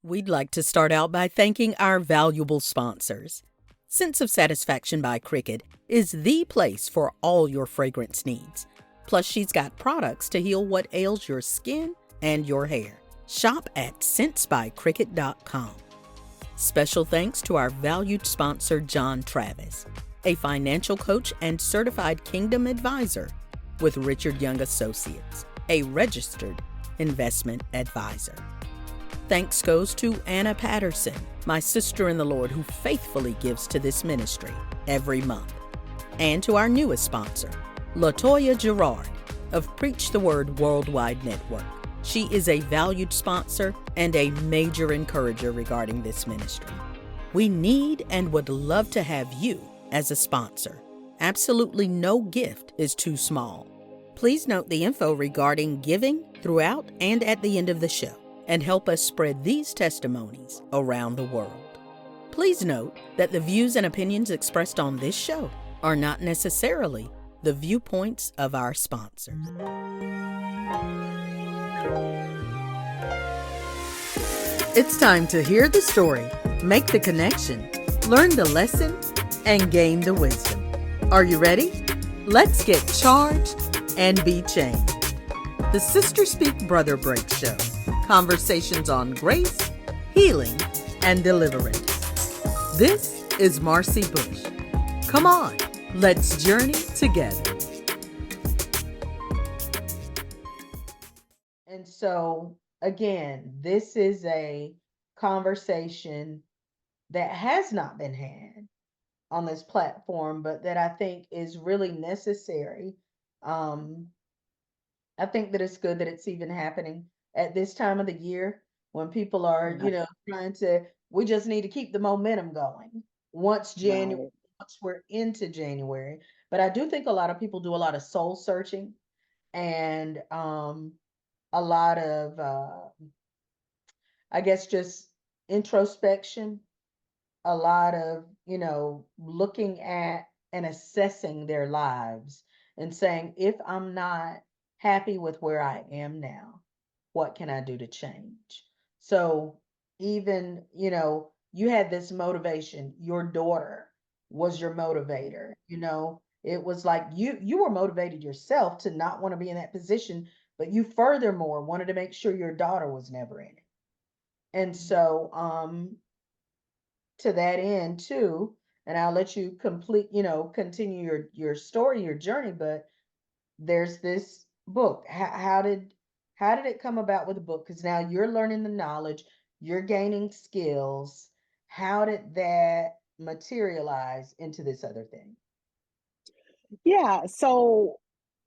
We'd like to start out by thanking our valuable sponsors. Sense of Satisfaction by Cricket is the place for all your fragrance needs. Plus, she's got products to heal what ails your skin and your hair. Shop at scentsbycricket.com. Special thanks to our valued sponsor, John Travis, a financial coach and certified Kingdom advisor with Richard Young Associates, a registered investment advisor. Thanks goes to Anna Patterson, my sister in the Lord who faithfully gives to this ministry every month. And to our newest sponsor, LaToya Gerard of Preach the Word Worldwide Network. She is a valued sponsor and a major encourager regarding this ministry. We need and would love to have you as a sponsor. Absolutely no gift is too small. Please note the info regarding giving throughout and at the end of the show, and help us spread these testimonies around the world. Please note that the views and opinions expressed on this show are not necessarily the viewpoints of our sponsors. It's time to hear the story, make the connection, learn the lesson, and gain the wisdom. Are you ready? Let's get charged and be changed. The Sister Speak Brother Break Show. Conversations on grace, healing, and deliverance. This is Marcy Bush. Come on, let's journey together. And so, again, this is a conversation that has not been had on this platform, but that I think is really necessary. I think that it's good that it's even happening at this time of the year when people are, we just need to keep the momentum going once we're into January. But I do think a lot of people do a lot of soul searching and a lot of, I guess, just introspection, a lot of, looking at and assessing their lives and saying, if I'm not happy with where I am now, what can I do to change? So even, you had this motivation, your daughter was your motivator, it was like you were motivated yourself to not want to be in that position, but you furthermore wanted to make sure your daughter was never in it. And so to that end too, and I'll let you continue your story, your journey, but there's this book. How did it come about with the book? Because now you're learning the knowledge, you're gaining skills. How did that materialize into this other thing? Yeah. So,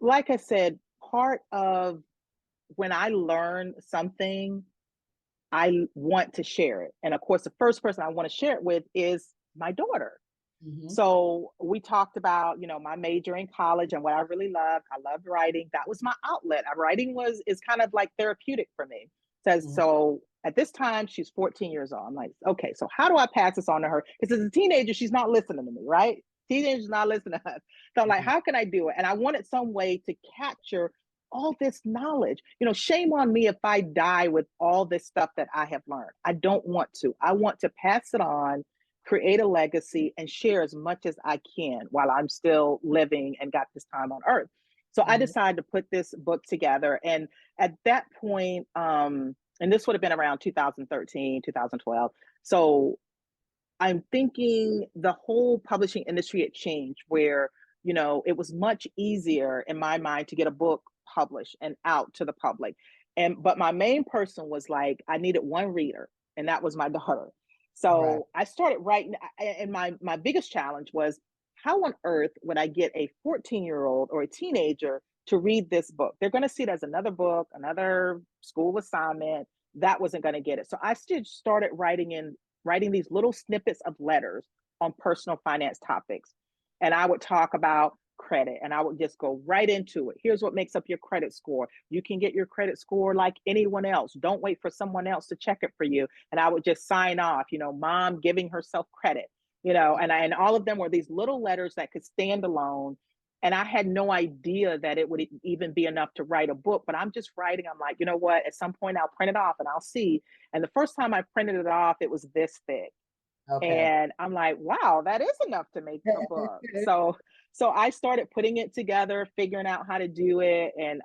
like I said, part of when I learn something, I want to share it. And of course, the first person I want to share it with is my daughter. Mm-hmm. So we talked about, my major in college and what I really loved. I loved writing. That was my outlet. Writing is kind of like therapeutic for me. So at this time, she's 14 years old. I'm like, okay, so how do I pass this on to her? Because as a teenager, she's not listening to me, right? Teenagers not listening to us. So I'm like, how can I do it? And I wanted some way to capture all this knowledge. Shame on me if I die with all this stuff that I have learned. I don't want to. I want to pass it on, create a legacy, and share as much as I can while I'm still living and got this time on earth. So I decided to put this book together. And at that point, and this would have been around 2013, 2012. So I'm thinking the whole publishing industry had changed where, it was much easier in my mind to get a book published and out to the public. But my main person was like, I needed one reader, and that was my daughter. So I started writing, and my biggest challenge was, how on earth would I get a 14-year-old or a teenager to read this book? They're going to see it as another book, another school assignment. That wasn't going to get it. So I started writing these little snippets of letters on personal finance topics. And I would talk about credit, and I would just go right into it. Here's what makes up your credit score. You can get your credit score like anyone else. Don't wait for someone else to check it for you. And I would just sign off, mom giving herself credit, and all of them were these little letters that could stand alone. And I had no idea that it would even be enough to write a book, but I'm just writing. I'm like, you know what? At some point I'll print it off and I'll see. And the first time I printed it off, it was this thick. Okay. And I'm like, wow, that is enough to make a book. So I started putting it together, figuring out how to do it, and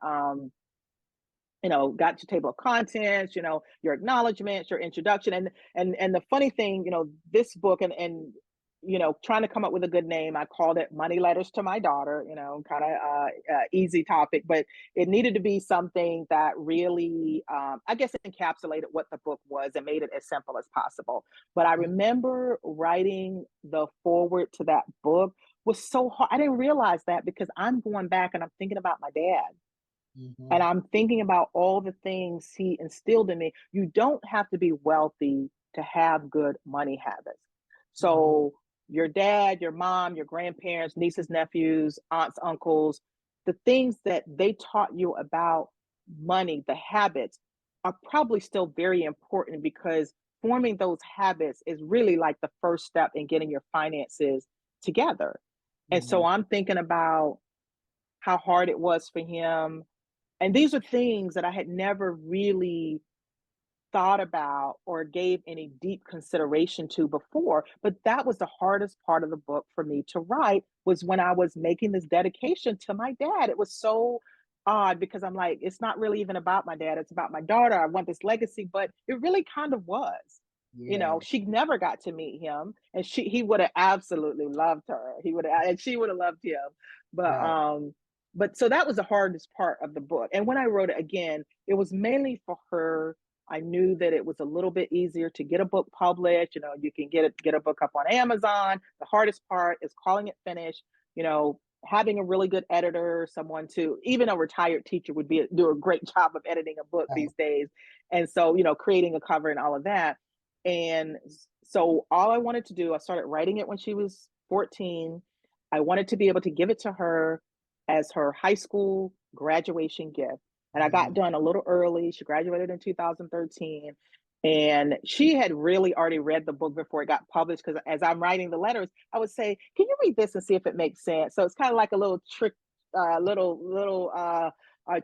got your table of contents, your acknowledgments, your introduction. And the funny thing, this book and trying to come up with a good name, I called it Money Letters to My Daughter, kind of easy topic, but it needed to be something that really, I guess, it encapsulated what the book was and made it as simple as possible. But I remember writing the foreword to that book was so hard. I didn't realize that because I'm going back and I'm thinking about my dad. And I'm thinking about all the things he instilled in me. You don't have to be wealthy to have good money habits. So your dad, your mom, your grandparents, nieces, nephews, aunts, uncles, the things that they taught you about money, the habits, are probably still very important, because forming those habits is really like the first step in getting your finances together. And so I'm thinking about how hard it was for him. And these are things that I had never really thought about or gave any deep consideration to before. But that was the hardest part of the book for me to write, was when I was making this dedication to my dad. It was so odd because I'm like, it's not really even about my dad. It's about my daughter. I want this legacy, but it really kind of was. Yeah. She never got to meet him, and he would have absolutely loved her. He would have, and she would have loved him. But Right. so that was the hardest part of the book. And when I wrote it again, it was mainly for her. I knew that it was a little bit easier to get a book published. You can get a book up on Amazon. The hardest part is calling it finished. Having a really good editor, someone to, even a retired teacher would do a great job of editing a book these days. And so, creating a cover and all of that. And so all I wanted to do, I started writing it when she was 14. I wanted to be able to give it to her as her high school graduation gift. And I got done a little early. She graduated in 2013. And she had really already read the book before it got published, because as I'm writing the letters, I would say, can you read this and see if it makes sense? So it's kind of like a little trick, a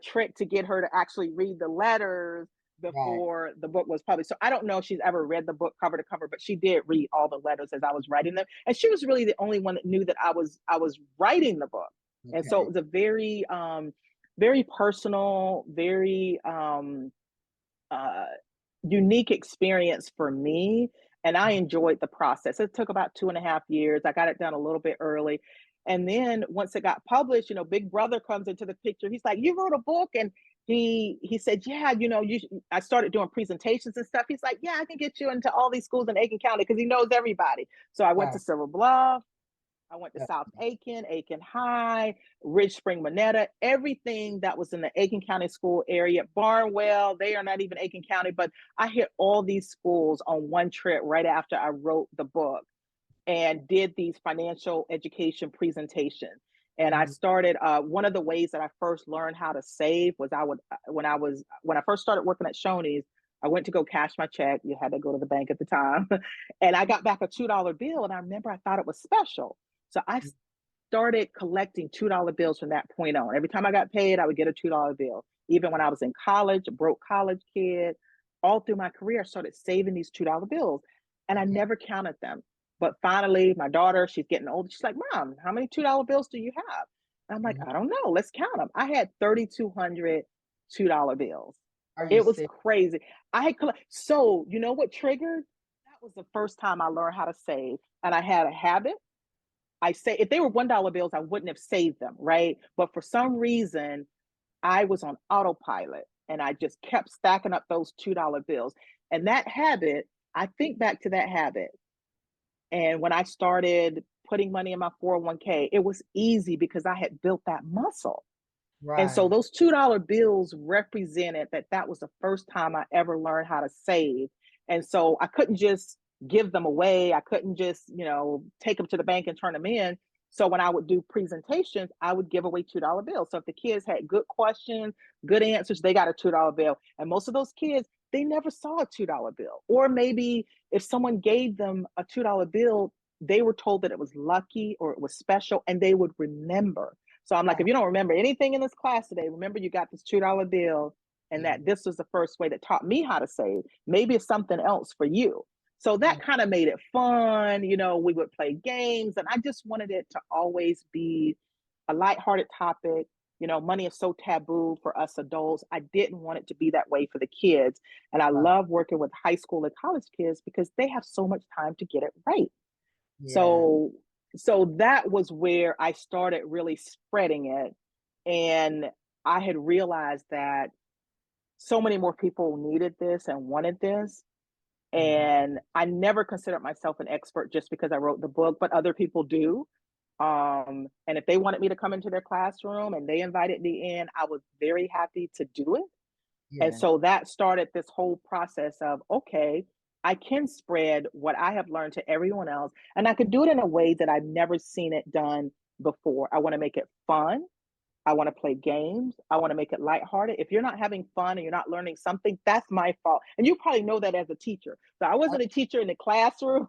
trick to get her to actually read the letters before the book was published. So I don't know if she's ever read the book cover to cover, but she did read all the letters as I was writing them. And she was really the only one that knew that I was writing the book. And so it was a very, very personal, very unique experience for me. And I enjoyed the process. It took about 2.5 years. I got it done a little bit early. And then once it got published, Big Brother comes into the picture. He's like, you wrote a book? And he said, yeah, I started doing presentations and stuff. He's like, yeah, I can get you into all these schools in Aiken County, because he knows everybody. So I went to Silver Bluff. I went to South Aiken, Aiken High, Ridge Spring, Monetta, everything that was in the Aiken County school area. Barnwell, they are not even Aiken County, but I hit all these schools on one trip right after I wrote the book, and did these financial education presentations. And I started, one of the ways that I first learned how to save was when I first started working at Shoney's, I went to go cash my check. You had to go to the bank at the time. And I got back a $2 bill. And I remember I thought it was special. So I started collecting $2 bills from that point on. Every time I got paid, I would get a $2 bill. Even when I was in college, a broke college kid, all through my career, I started saving these $2 bills. And I never counted them. But finally, my daughter, she's getting older. She's like, Mom, how many $2 bills do you have? And I'm like, I don't know. Let's count them. I had 3,200 $2 bills. It was crazy. I had so you know what triggered? That was the first time I learned how to save. And I had a habit. I say, if they were $1 bills, I wouldn't have saved them, right? But for some reason, I was on autopilot, and I just kept stacking up those $2 bills. And that habit, I think back to that habit. And when I started putting money in my 401k, it was easy because I had built that muscle. And so those $2 bills represented that was the first time I ever learned how to save. And so I couldn't just give them away. I couldn't just, take them to the bank and turn them in. So when I would do presentations, I would give away $2 bills. So if the kids had good questions, good answers, they got a $2 bill. And most of those kids, they never saw a $2 bill. Or maybe if someone gave them a $2 bill, they were told that it was lucky or it was special, and they would remember. So I'm like, Right. if you don't remember anything in this class today, remember you got this $2 bill and that this was the first way that taught me how to save. Maybe it's something else for you. So that kind of made it fun. You know, we would play games, and I just wanted it to always be a lighthearted topic. You know, money is so taboo for us adults. I didn't want it to be that way for the kids. And I Right. love working with high school and college kids because they have so much time to get it right. Yeah. So that was where I started really spreading it. And I had realized that so many more people needed this and wanted this. Mhm. And I never considered myself an expert just because I wrote the book, but other people do. And if they wanted me to come into their classroom and they invited me in, I was very happy to do it. And Yeah. so that started this whole process of, okay, I can spread what I have learned to everyone else, and I could do it in a way that I've never seen it done before. I want to make it fun. I want to play games. I want to make it lighthearted. If you're not having fun and you're not learning something, that's my fault. And you probably know that as a teacher. So I wasn't a teacher in the classroom,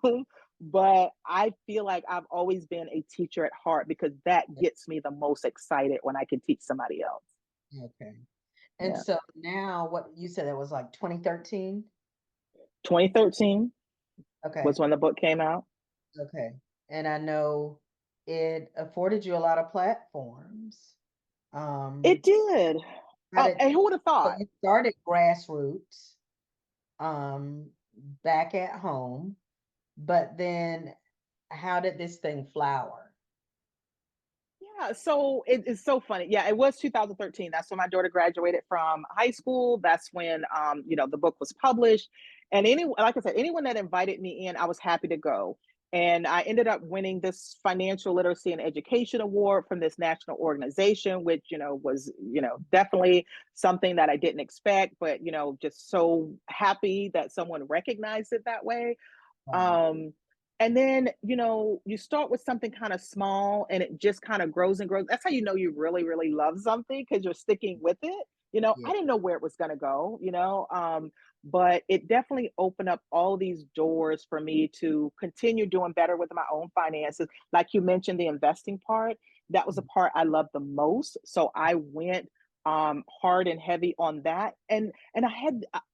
but I feel like I've always been a teacher at heart because that gets me the most excited when I can teach somebody else. Okay. And Yeah. so now what you said it was like 2013? 2013 Okay. was when the book came out. Okay. And I know it afforded you a lot of platforms. It Um, did. how did And who would have so thought? you started grassroots, um, back at home, but then how did this thing flower? Yeah, so it's so funny. Yeah, it was 2013. That's when my daughter graduated from high school. That's when you know, the book was published. And like I said, anyone that invited me in, I was happy to go. And I ended up winning this financial literacy and education award from this national organization, which, you know, was, you know, definitely something that I didn't expect, but, you know, just so happy that someone recognized it that way. Right. Um, and then, you know, you start with something kind of small and it just kind of grows and grows. That's how you know you really, really love something because you're sticking with it. You know, Yeah. I didn't know where it was going to go, you know, but it definitely opened up all these doors for me to continue doing better with my own finances. Like you mentioned, the investing part, that was the Mhm. part I loved the most. So I went hard and heavy on that. And I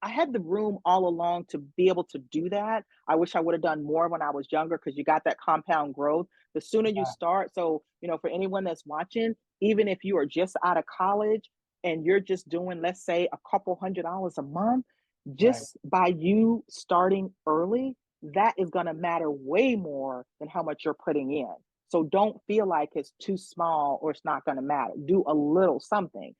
had the room all along to be able to do that. I wish I would have done more when I was younger because you got that compound growth. The sooner you Right. start, so you know, for anyone that's watching, even if you are just out of college and you're just doing, let's say, a couple $100s a month, Right. just by you starting early, that is going to matter way more than how much you're putting in. So don't feel like it's too small or it's not going to matter. Do a little something.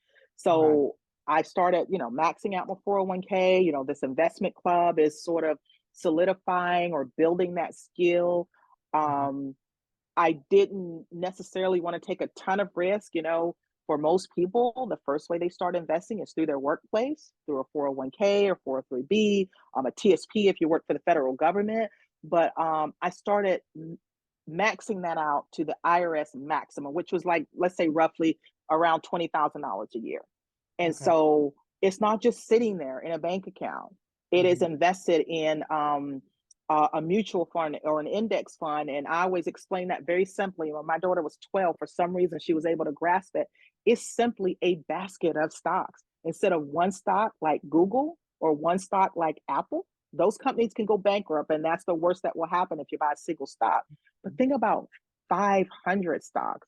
Right. So I started, you know, maxing out my 401k. You know, this investment club is sort of solidifying or building that skill. Mhm. Um, I didn't necessarily want to take a ton of risk. You know, for most people, the first way they start investing is through their workplace, through a 401k or 403b, a TSP if you work for the federal government. But I started maxing that out to the IRS maximum, which was like, let's say, roughly around $20,000 a year. And Okay. so it's not just sitting there in a bank account. It is Mhm. invested in a mutual fund or an index fund. And I always explain that very simply. When my daughter was 12, for some reason, she was able to grasp it. It's simply a basket of stocks. Instead of one stock like Google or one stock like Apple, those companies can go bankrupt. And that's the worst that will happen if you buy a single stock. But think about 500 stocks.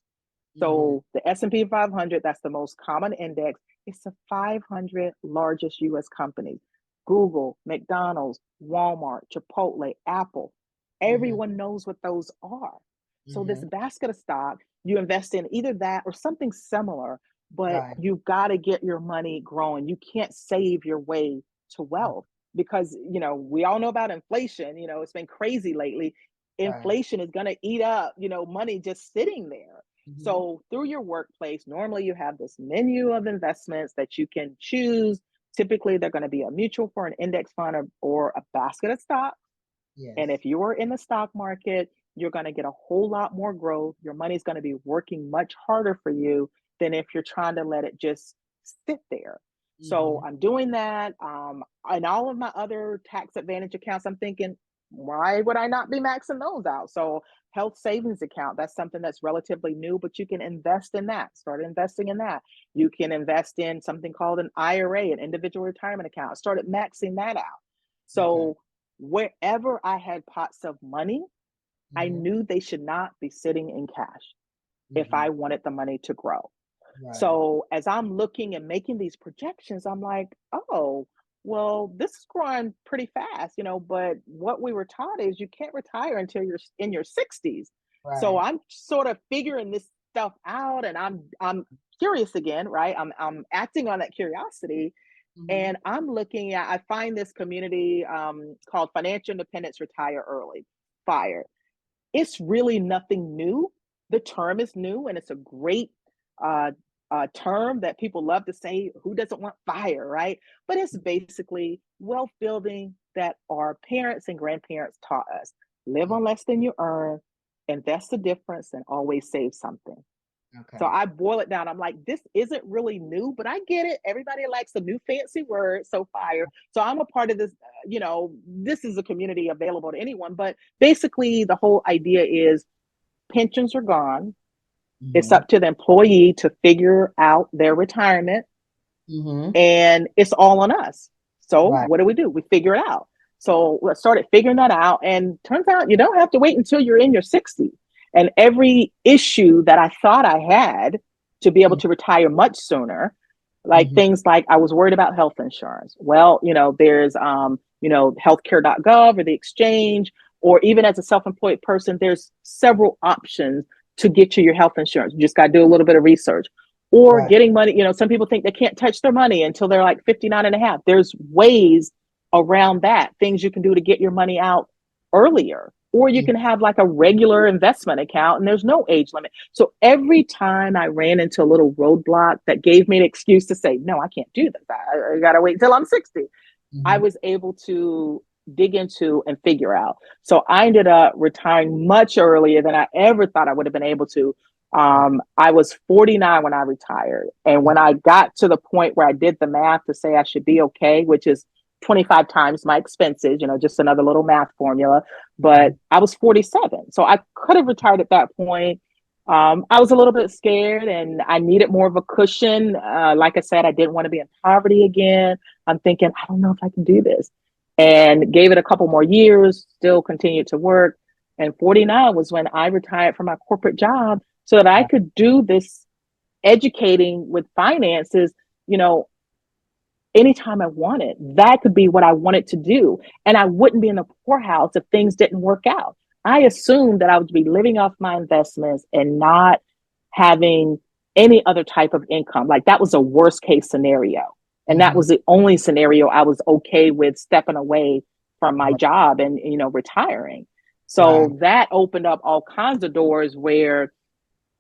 Mhm. So the S&P 500, that's the most common index. It's the 500 largest US companies. Google, McDonald's, Walmart, Chipotle, Apple. Mhm. Everyone knows what those are. So this Mhm. basket of stock, you invest in either that or something similar, but Right. you've got to get your money growing. You can't save your way to Mhm. wealth because, you know, we all know about inflation. You know, it's been crazy lately. Right. Inflation is going to eat up, you know, money just sitting there. Mhm. So through your workplace, normally you have this menu of investments that you can choose. Typically, they're going to be a mutual fund, an index fund, or a basket of stocks. And Yes. if you're in the stock market, you're going to get a whole lot more growth. Your money's going to be working much harder for you than if you're trying to let it just sit there. So Mhm. I'm doing that. And all of my other tax advantage accounts, I'm thinking, why would I not be maxing those out? So health savings account, that's something that's relatively new, but you can invest in that. Start investing in that. You can invest in something called an IRA, an individual retirement account. I started maxing that out. So wherever I had pots of money, I knew they should not be sitting in cash if I wanted the money to grow. Right. So as I'm looking and making these projections, I'm like, oh, well, this is growing pretty fast, but what we were taught is you can't retire until you're in your 60s. So Right. I'm sort of figuring this stuff out, and I'm curious again, right? I'm acting on that curiosity, and I'm looking at, I find this community called Financial Independence Retire Early, FIRE. It's really nothing new. The term is new, and it's a great uh, term that people love to say. Who doesn't want fire, right? But it's basically wealth building that our parents and grandparents taught us. Live on less than you earn, invest the difference, and always save something. So Okay. I boil it down. I'm like, this isn't really new, but I get it. Everybody likes a new fancy word. So fire. So I'm a part of this, this is a community available to anyone. But basically, the whole idea is pensions are gone. It's up to the employee to figure out their retirement, and it's all on us. So Right. what do? We figure it out. So let's started figuring that out. And turns out you don't have to wait until you're in your 60s. And every issue that I thought I had to be able to retire much sooner, like things like I was worried about health insurance. Well, there's healthcare.gov or the exchange, or even as a self-employed person, there's several options to get you your health insurance. You just got to do a little bit of research. Or Right. getting money, some people think they can't touch their money until they're like 59 and a half. There's ways around that, things you can do to get your money out earlier. Or you can have like a regular investment account and there's no age limit. So every time I ran into a little roadblock that gave me an excuse to say, no, I can't do this. I got to wait until I'm 60. I was able to dig into and figure out. So I ended up retiring much earlier than I ever thought I would have been able to. I was 49 when I retired. And when I got to the point where I did the math to say I should be okay, which is 25 times my expenses, just another little math formula, but I was 47. So I could have retired at that point. I was a little bit scared and I needed more of a cushion. Like I said, I didn't want to be in poverty again. I'm thinking, I don't know if I can do this. And gave it a couple more years, still continued to work. And 49 was when I retired from my corporate job so that I could do this educating with finances, anytime I wanted. That could be what I wanted to do. And I wouldn't be in the poorhouse if things didn't work out. I assumed that I would be living off my investments and not having any other type of income. Like that was a worst case scenario. And that was the only scenario I was okay with stepping away from my job and, retiring. So that opened up all kinds of doors where,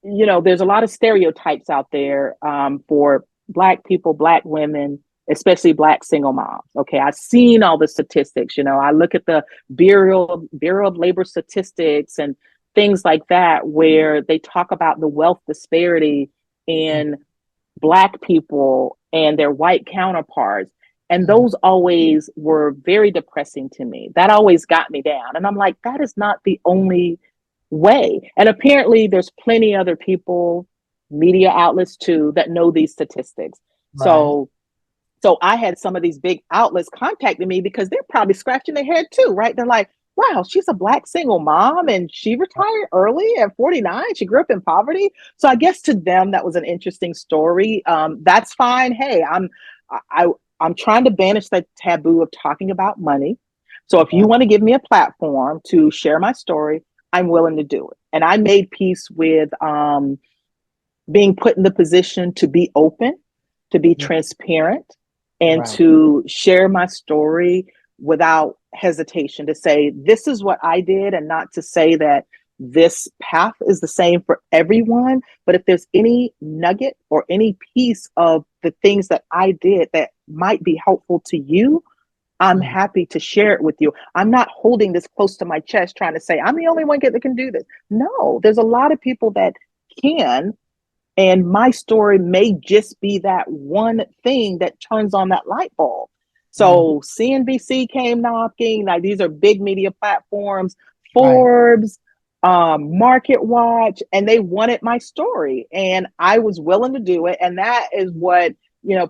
there's a lot of stereotypes out there for Black people, Black women, especially Black single moms. Okay, I've seen all the statistics. I look at the Bureau of Labor Statistics and things like that, where they talk about the wealth disparity in Black people and their white counterparts. And those always were very depressing to me. That always got me down. And I'm like, that is not the only way. And apparently there's plenty other people, media outlets too, that know these statistics. So I had some of these big outlets contacting me because they're probably scratching their head too, right? They're like, wow, she's a Black single mom and she retired early at 49. She grew up in poverty. So I guess to them, that was an interesting story. That's fine. Hey, I'm trying to banish that taboo of talking about money. So if you want to give me a platform to share my story, I'm willing to do it. And I made peace with being put in the position to be open, to be transparent, and to share my story without hesitation, to say, this is what I did, and not to say that this path is the same for everyone. But if there's any nugget or any piece of the things that I did that might be helpful to you, I'm happy to share it with you. I'm not holding this close to my chest trying to say I'm the only one that can do this. No, there's a lot of people that can. And my story may just be that one thing that turns on that light bulb. So CNBC came knocking. Like, these are big media platforms, Right. Forbes, Market Watch, and they wanted my story, and I was willing to do it. And that is what,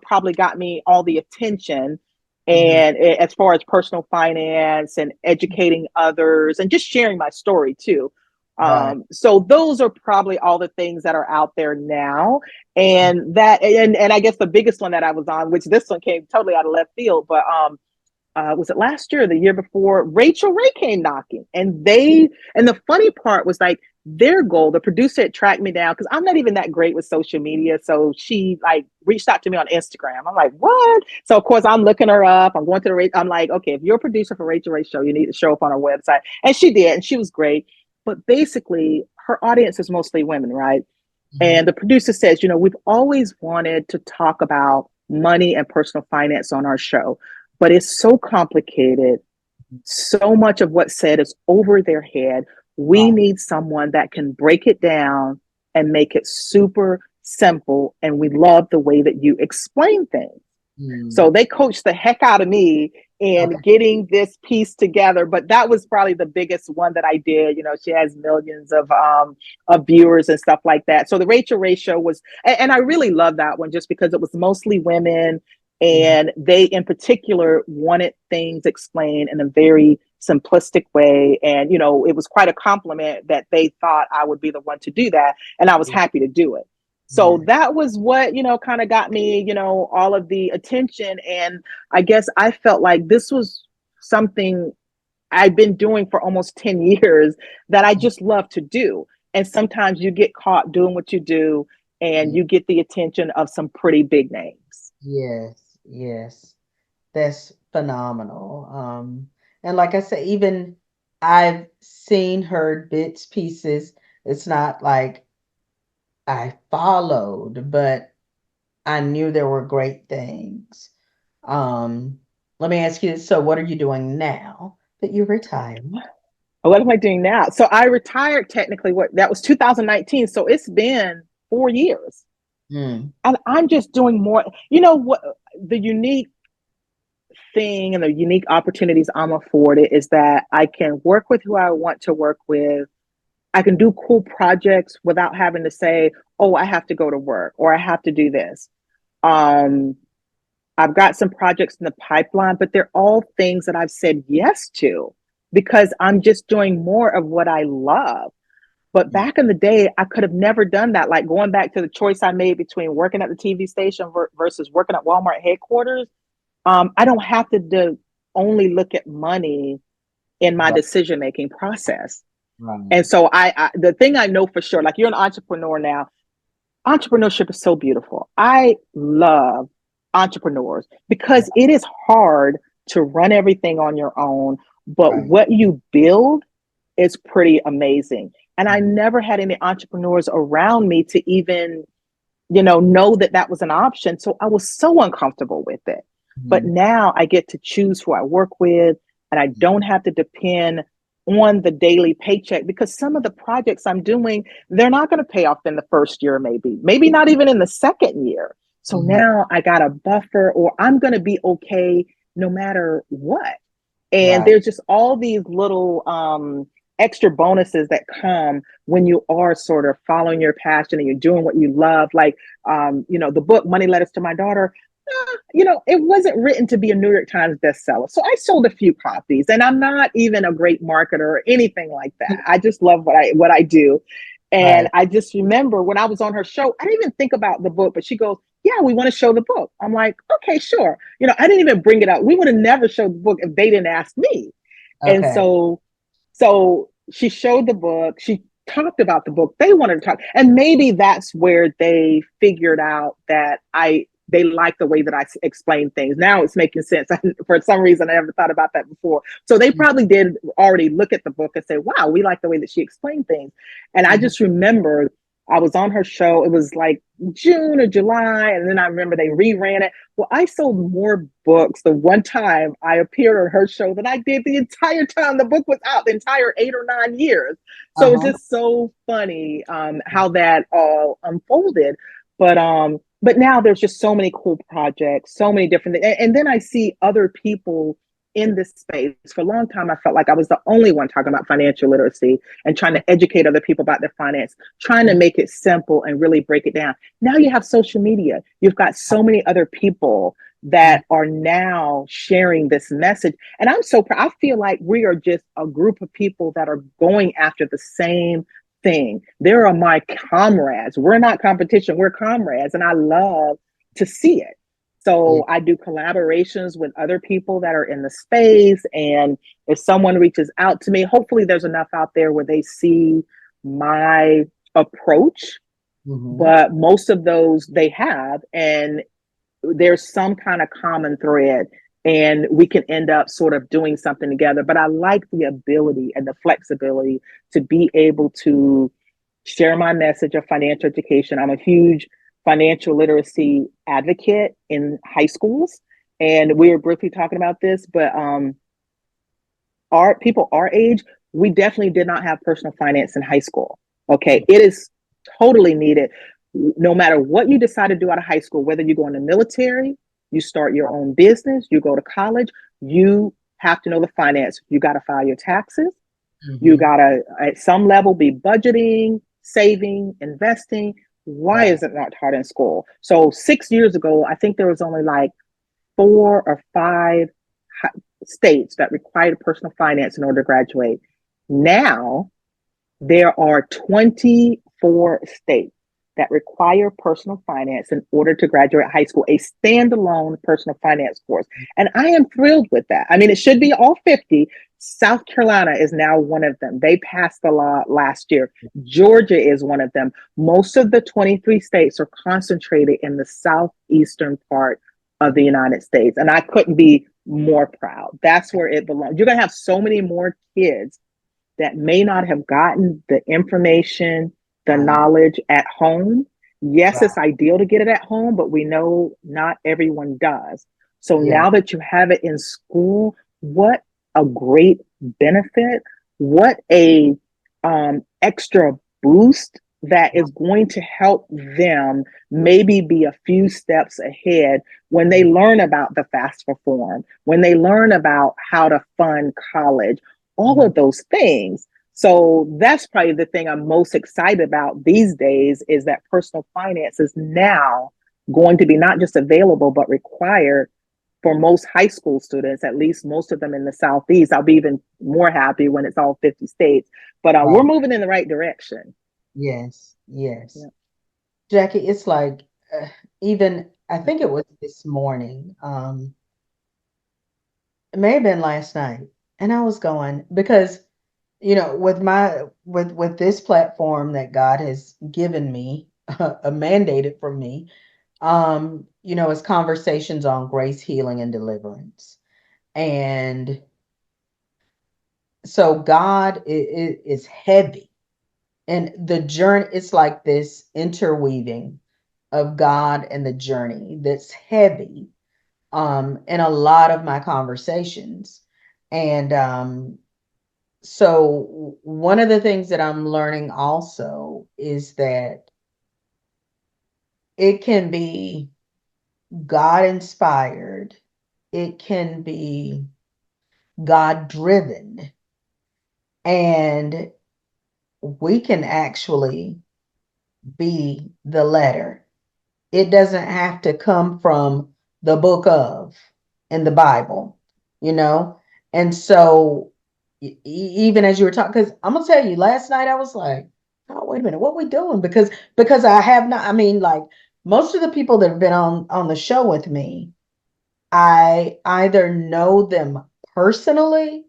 probably got me all the attention. And as far as personal finance and educating others and just sharing my story too. Right. So those are probably all the things that are out there now. And I guess the biggest one that I was on, which this one came totally out of left field, but was it last year or the year before? Rachel Ray came knocking, and the funny part was, like, their goal, the producer had tracked me down because I'm not even that great with social media. So she, like, reached out to me on Instagram. I'm like, what? So of course I'm looking her up. I'm going to I'm like, okay, if you're a producer for Rachel Ray's show, you need to show up on our website. And she did, and she was great. But basically, her audience is mostly women, right? And the producer says, we've always wanted to talk about money and personal finance on our show, but it's so complicated. So much of what's said is over their head. We need someone that can break it down and make it super simple. And we love the way that you explain things. So they coached the heck out of me in getting this piece together. But that was probably the biggest one that I did. She has millions of viewers and stuff like that. So the Rachel Ray show was, and I really love that one just because it was mostly women. And they in particular wanted things explained in a very simplistic way. And, it was quite a compliment that they thought I would be the one to do that. And I was happy to do it. So that was what, kind of got me, all of the attention. And I guess I felt like this was something I've been doing for almost 10 years that I just love to do. And sometimes you get caught doing what you do and you get the attention of some pretty big names. Yes. That's phenomenal. And like I said, even I've seen, heard bits, pieces. It's not like I followed, but I knew there were great things. Let me ask you this. So what are you doing now that you're retired? What am I doing now? So I retired technically, that was 2019. So it's been 4 years. And I'm just doing more. What the unique thing and the unique opportunities I'm afforded is that I can work with who I want to work with. I can do cool projects without having to say, oh, I have to go to work or I have to do this. I've got some projects in the pipeline, but they're all things that I've said yes to because I'm just doing more of what I love. But back in the day, I could have never done that. Like going back to the choice I made between working at the TV station versus working at Walmart headquarters. I don't have to only look at money in my decision-making process. And so the thing I know for sure, like, you're an entrepreneur now, entrepreneurship is so beautiful. I love entrepreneurs because it is hard to run everything on your own, but what you build is pretty amazing. And I never had any entrepreneurs around me to even, know that that was an option. So I was so uncomfortable with it. But now I get to choose who I work with, and I don't have to depend on the daily paycheck because some of the projects I'm doing, they're not going to pay off in the first year, maybe not even in the second year. So now I got a buffer, or I'm going to be okay no matter what. And there's just all these little extra bonuses that come when you are sort of following your passion and you're doing what you love. Like, the book Money Letters to My Daughter, it wasn't written to be a New York Times bestseller. So I sold a few copies, and I'm not even a great marketer or anything like that. I just love what I do. And I just remember when I was on her show, I didn't even think about the book, but she goes, yeah, we want to show the book. I'm like, okay, sure. I didn't even bring it up. We would have never showed the book if they didn't ask me. And so she showed the book. She talked about the book. They wanted to talk. And maybe that's where they figured out that they like the way that I explain things. Now it's making sense. For some reason, I never thought about that before. So they probably did already look at the book and say, wow, we like the way that she explained things. And I just remember I was on her show. It was like June or July. And then I remember they reran it. Well, I sold more books the one time I appeared on her show than I did the entire time the book was out, the entire 8 or 9 years. So it's just so funny how that all unfolded. But but now there's just so many cool projects, so many different things. And then I see other people in this space. For a long time, I felt like I was the only one talking about financial literacy and trying to educate other people about their finance, trying to make it simple and really break it down. Now you have social media. You've got so many other people that are now sharing this message. And I'm so proud. I feel like we are just a group of people that are going after the same thing. There are my comrades. We're not competition, we're comrades. And I love to see it. So I do collaborations with other people that are in the space. And if someone reaches out to me, hopefully there's enough out there where they see my approach. But most of those they have, and there's some kind of common thread, and we can end up sort of doing something together. But I like the ability and the flexibility to be able to share my message of financial education. I'm a huge financial literacy advocate in high schools. And we were briefly talking about this, but our people our age, we definitely did not have personal finance in high school. Okay. It is totally needed. No matter what you decide to do out of high school, whether you go in the military, you start your own business, you go to college, you have to know the finance. You got to file your taxes. You got to, at some level, be budgeting, saving, investing. Why is it not taught in school? So 6 years ago, I think there was only like 4 or 5 states that required personal finance in order to graduate. Now, there are 24 states that require personal finance in order to graduate high school, a standalone personal finance course. And I am thrilled with that. I mean, it should be all 50. South Carolina is now one of them. They passed the law last year. Georgia is one of them. Most of the 23 states are concentrated in the southeastern part of the United States. And I couldn't be more proud. That's where it belongs. You're going to have so many more kids that may not have gotten the information, the knowledge at home. Yes, it's ideal to get it at home, but we know not everyone does. So now that you have it in school, what a great benefit. What a extra boost that is going to help them maybe be a few steps ahead when they learn about the FAFSA reform, when they learn about how to fund college, all of those things. So that's probably the thing I'm most excited about these days, is that personal finance is now going to be not just available, but required for most high school students, at least most of them in the Southeast. I'll be even more happy when it's all 50 states, but we're moving in the right direction. Yes. Yes. Yeah. Jackie, it's like, even, I think it was this morning, it may have been last night. And I was going, because, with this platform that God has given me, a mandated for me, it's conversations on grace, healing, and deliverance. And so God is heavy. And the journey, it's like this interweaving of God and the journey that's heavy in a lot of my conversations. And so one of the things that I'm learning also is that it can be God inspired, it can be God driven, and we can actually be the letter. It doesn't have to come from the book of in the Bible, you know? And so even as you were talking, because I'm gonna tell you, last night I was like, oh, wait a minute, what we doing? Because I have not, I mean, like most of the people that have been on the show with me, I either know them personally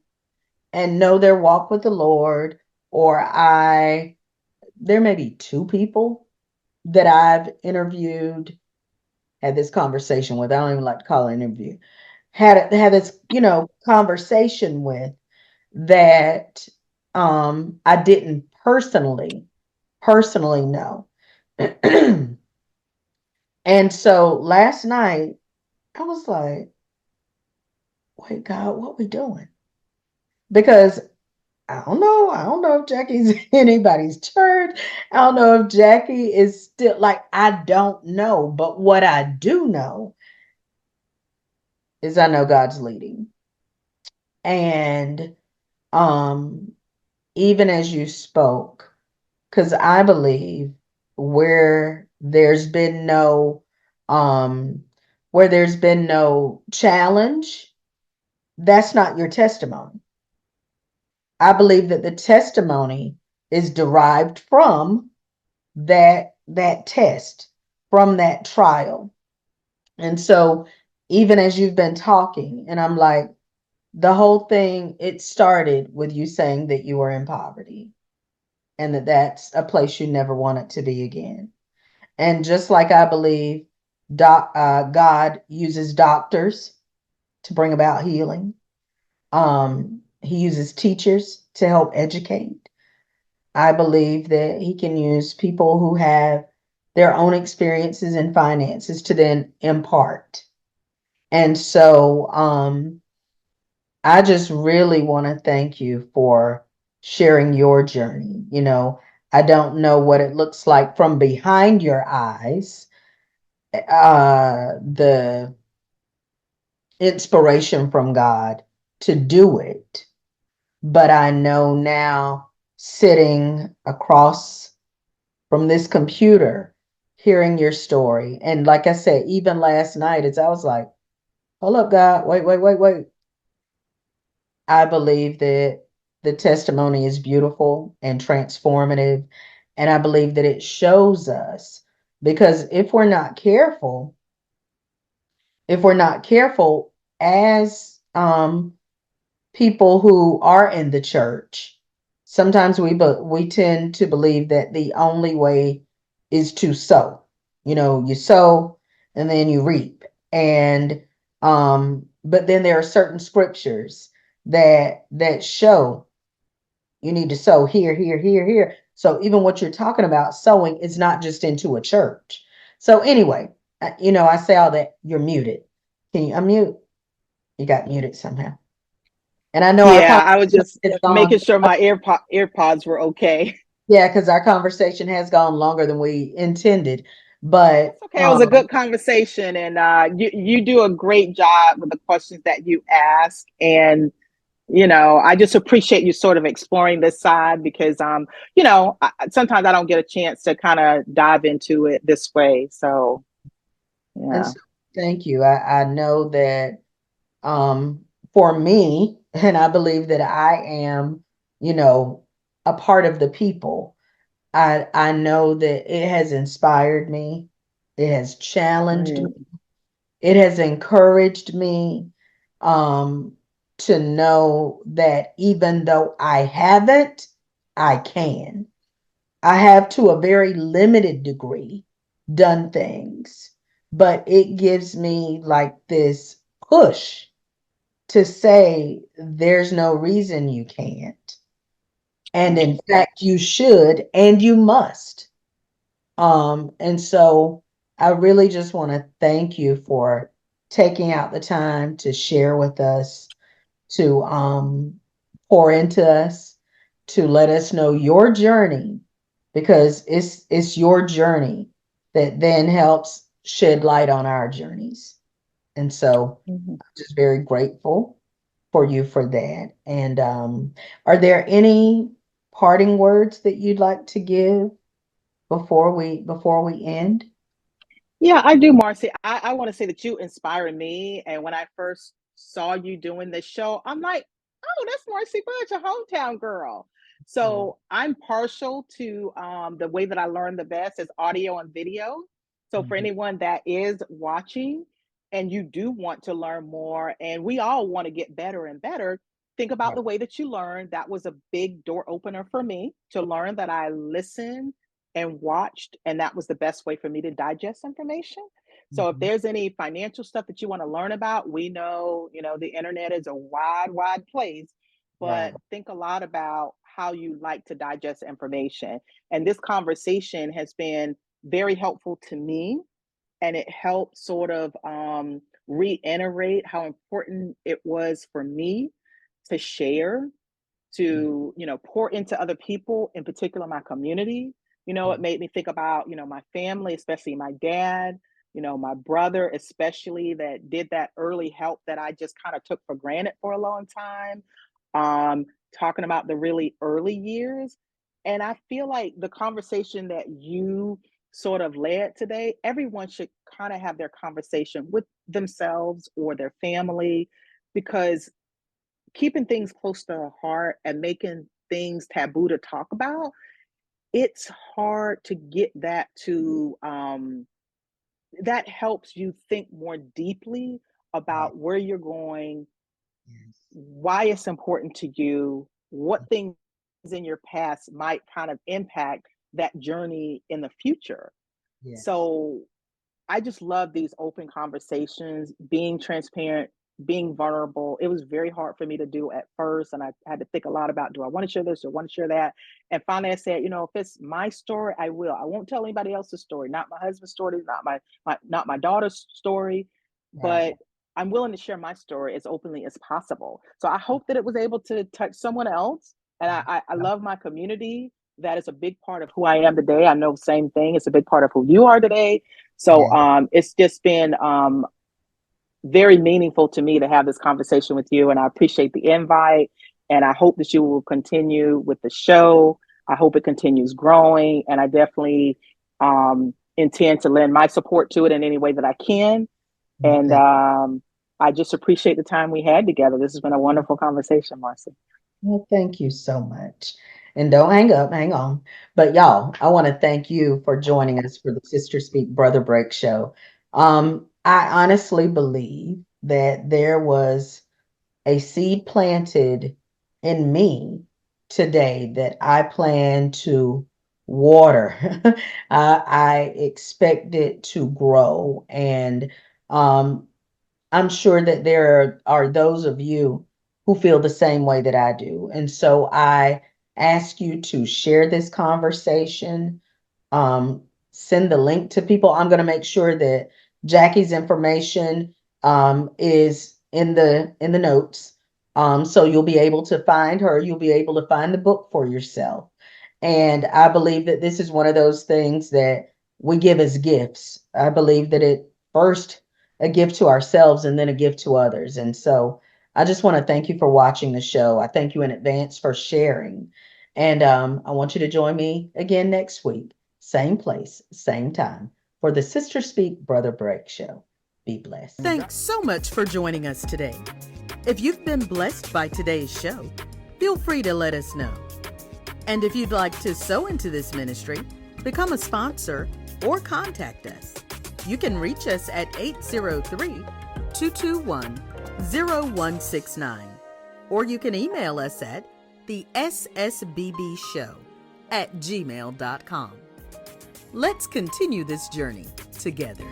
and know their walk with the Lord, or there may be 2 people that I've interviewed, had this conversation with. I don't even like to call it an interview. Had this, conversation with, that I didn't personally know. And so last night I was like, wait, God, what we doing? Because I don't know. I don't know if Jackie's in anybody's church. I don't know if Jackie is still like, I don't know. But what I do know is I know God's leading. And um, even as you spoke, because I believe where there's been no um where there's been no challenge, that's not your testimony. I believe that the testimony is derived from that test, from that trial. And so even as you've been talking, and I'm like, the whole thing, it started with you saying that you were in poverty and that that's a place you never wanted to be again. And just like I believe God uses doctors to bring about healing, he uses teachers to help educate. I believe that he can use people who have their own experiences and finances to then impart. And so I just really want to thank you for sharing your journey. I don't know what it looks like from behind your eyes, the inspiration from God to do it. But I know now, sitting across from this computer, hearing your story. And like I said, even last night, I was like, hold up, God, wait, wait, wait, wait. I believe that the testimony is beautiful and transformative. And I believe that it shows us, because if we're not careful as people who are in the church, sometimes we tend to believe that the only way is to sow. You sow and then you reap. And but then there are certain scriptures that show you need to sow here, here, here, here. So even what you're talking about sowing is not just into a church. So anyway, I say all that. You're muted. Can you unmute? You got muted somehow. And I know our Yeah, I was conversation just has making gone, sure my AirPods were okay. yeah, because our conversation has gone longer than we intended. But That's okay. It was a good conversation, and you do a great job with the questions that you ask. And I just appreciate you sort of exploring this side because sometimes I don't get a chance to kind of dive into it this way. So and yeah. so thank you. I know that um for me, and I believe that I am, you know, a part of the people. I know that it has inspired me. It has challenged me. Right. It has encouraged me um, to know that even though I haven't, I can. I have to a very limited degree done things, but it gives me like this push to say there's no reason you can't. And Right. in fact, you should and you must. And so I really just want to thank you for taking out the time to share with us, to pour into us, to let us know your journey, because it's your journey that then helps shed light on our journeys. And so Mhm. I'm just very grateful for you for that. And are there any parting words that you'd like to give before we end? Yeah, I do, Marcy. I want to say that you inspire me. And when I first saw you doing this show, I'm like, oh, that's Marcy Budge, a hometown girl. Mm, So I'm partial to the way that I learn the best is audio and video. So for mhm. anyone that is watching and you do want to learn more, and we all want to get better and better, think about Right. the way that you learn. That was a big door opener for me to learn that I listened and watched, and that was the best way for me to digest information. So if Mhm. there's any financial stuff that you want to learn about, we know, the internet is a wide, wide place, but Right. think a lot about how you like to digest information. And this conversation has been very helpful to me, and it helped sort of reiterate how important it was for me to share to, pour into other people, in particular my community. It made me think about, my family, especially my dad, my brother, especially, that did that early help that I just kind of took for granted for a long time. Talking about the really early years. And I feel like the conversation that you sort of led today, everyone should kind of have their conversation with themselves or their family, because keeping things close to the heart and making things taboo to talk about, it's hard to get that to that helps you think more deeply about where you're going, why it's important to you, what things in your past might kind of impact that journey in the future. So I just love these open conversations, being transparent, being vulnerable. It was very hard for me to do at first. And I had to think a lot about, do I want to share this or want to share that? And finally I said, if it's my story, I will. I won't tell anybody else's story, not my husband's story, not my daughter's story, but I'm willing to share my story as openly as possible. So I hope that it was able to touch someone else. And I love my community. That is a big part of who I am today. I know, same thing. It's a big part of who you are today. So it's just been very meaningful to me to have this conversation with you. And I appreciate the invite. And I hope that you will continue with the show. I hope it continues growing. And I definitely intend to lend my support to it in any way that I can. And I just appreciate the time we had together. This has been a wonderful conversation, Marcy. Well, thank you so much. And don't hang up, hang on. But y'all, I want to thank you for joining us for the Sister Speak Brother Break show. I honestly believe that there was a seed planted in me today that I plan to water. I expect it to grow. And I'm sure that there are those of you who feel the same way that I do. And so I ask you to share this conversation, um, send the link to people. I'm going to make sure that Jackie's information is in the notes. So you'll be able to find her. You'll be able to find the book for yourself. And I believe that this is one of those things that we give as gifts. I believe that it first a gift to ourselves and then a gift to others. And so I just want to thank you for watching the show. I thank you in advance for sharing. And I want you to join me again next week, same place, same time, for the Sister Speak Brother Break show. Be blessed. Thanks so much for joining us today. If you've been blessed by today's show, feel free to let us know. And if you'd like to sow into this ministry, become a sponsor, or contact us, you can reach us at 803-221-0169. Or you can email us at the ssbbshow@gmail.com. Let's continue this journey together.